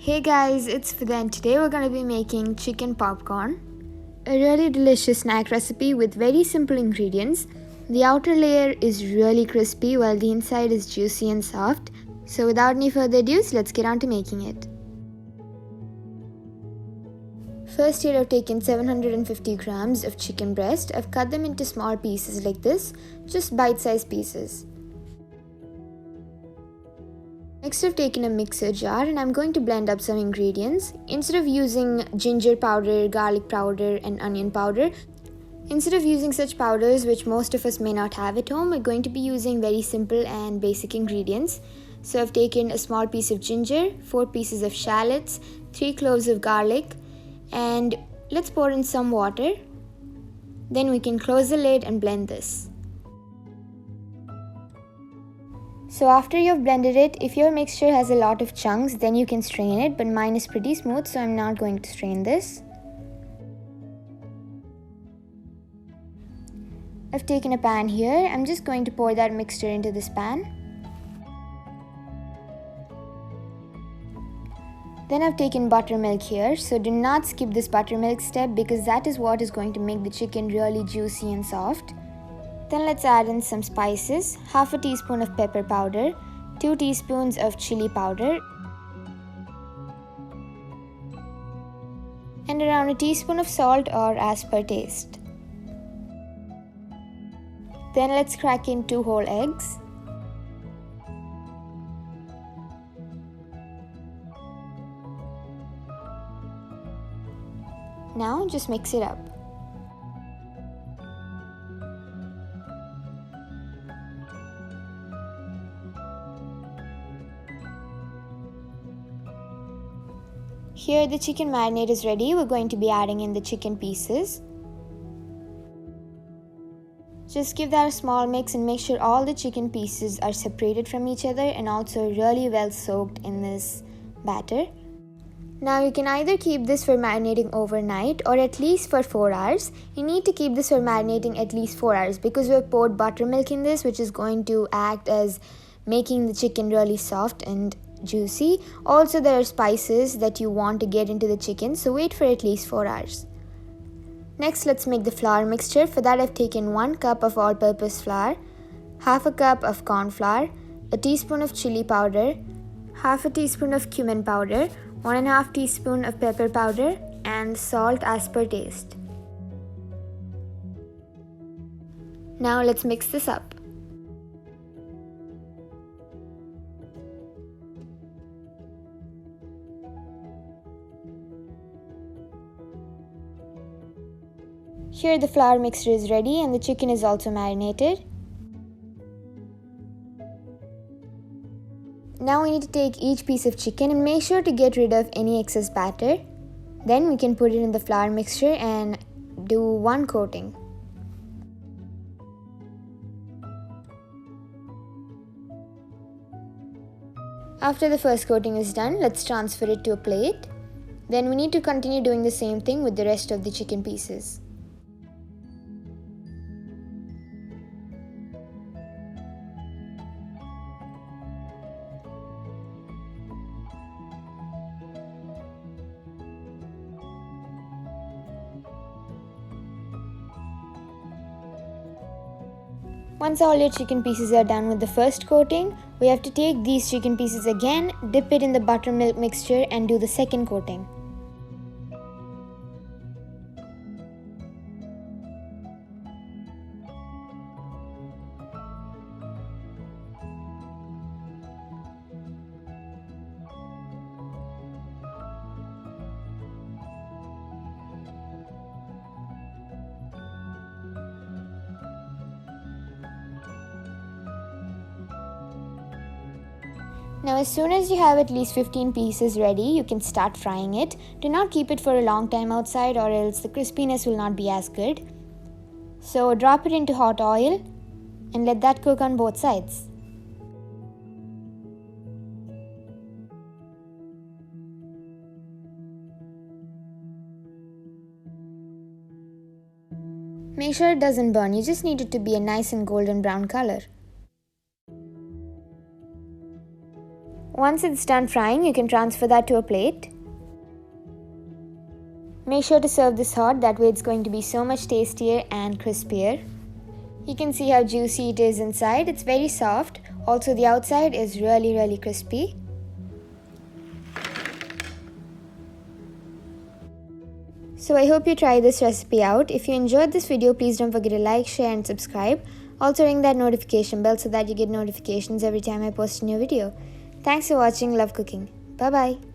Hey guys, it's Fida and today we're going to be making chicken popcorn. A really delicious snack recipe with very simple ingredients. The outer layer is really crispy while the inside is juicy and soft. So without any further ado, let's get on to making it. First here I've taken 750 grams of chicken breast. I've cut them into small pieces like this, just bite-sized pieces. Next I've taken a mixer jar and I'm going to blend up some ingredients. Instead of using ginger powder, garlic powder and onion powder, instead of using such powders which most of us may not have at home, we're going to be using very simple and basic ingredients. So I've taken a small piece of ginger, 4 pieces of shallots, 3 cloves of garlic, and let's pour in some water. Then we can close the lid and blend this. So after you've blended it, if your mixture has a lot of chunks, then you can strain it, but mine is pretty smooth, so I'm not going to strain this. I've taken a pan here. I'm just going to pour that mixture into this pan. Then I've taken buttermilk here, so do not skip this buttermilk step because that is what is going to make the chicken really juicy and soft. Then let's add in some spices, half a teaspoon of pepper powder, 2 teaspoons of chili powder, and around a teaspoon of salt or as per taste. Then let's crack in 2 whole eggs. Now just mix it up. Here the chicken marinade is ready. We're going to be adding in the chicken pieces. Just give that a small mix and make sure all the chicken pieces are separated from each other and also really well soaked in this batter. Now you can either keep this for marinating overnight or at least for 4 hours. You need to keep this for marinating at least 4 hours because we have poured buttermilk in this, which is going to act as making the chicken really soft and juicy. Also there are spices that you want to get into the chicken, so wait for at least 4 hours. Next let's make the flour mixture. For that I've taken 1 cup of all-purpose flour, half a cup of corn flour, a teaspoon of chili powder, half a teaspoon of cumin powder, 1.5 teaspoon of pepper powder, and salt as per taste. Now let's mix this up. Here the flour mixture is ready and the chicken is also marinated. Now we need to take each piece of chicken and make sure to get rid of any excess batter. Then we can put it in the flour mixture and do 1 coating. After the first coating is done, let's transfer it to a plate. Then we need to continue doing the same thing with the rest of the chicken pieces. Once all your chicken pieces are done with the first coating, we have to take these chicken pieces again, dip it in the buttermilk mixture and do the second coating. Now as soon as you have at least 15 pieces ready, you can start frying it. Do not keep it for a long time outside or else the crispiness will not be as good. So drop it into hot oil and let that cook on both sides. Make sure it doesn't burn, you just need it to be a nice and golden brown color. Once it's done frying, you can transfer that to a plate. Make sure to serve this hot, that way it's going to be so much tastier and crispier. You can see how juicy it is inside. It's very soft. Also, the outside is really crispy. So I hope you try this recipe out. If you enjoyed this video, please don't forget to like, share and subscribe. Also ring that notification bell so that you get notifications every time I post a new video. Thanks for watching. Love cooking. Bye bye.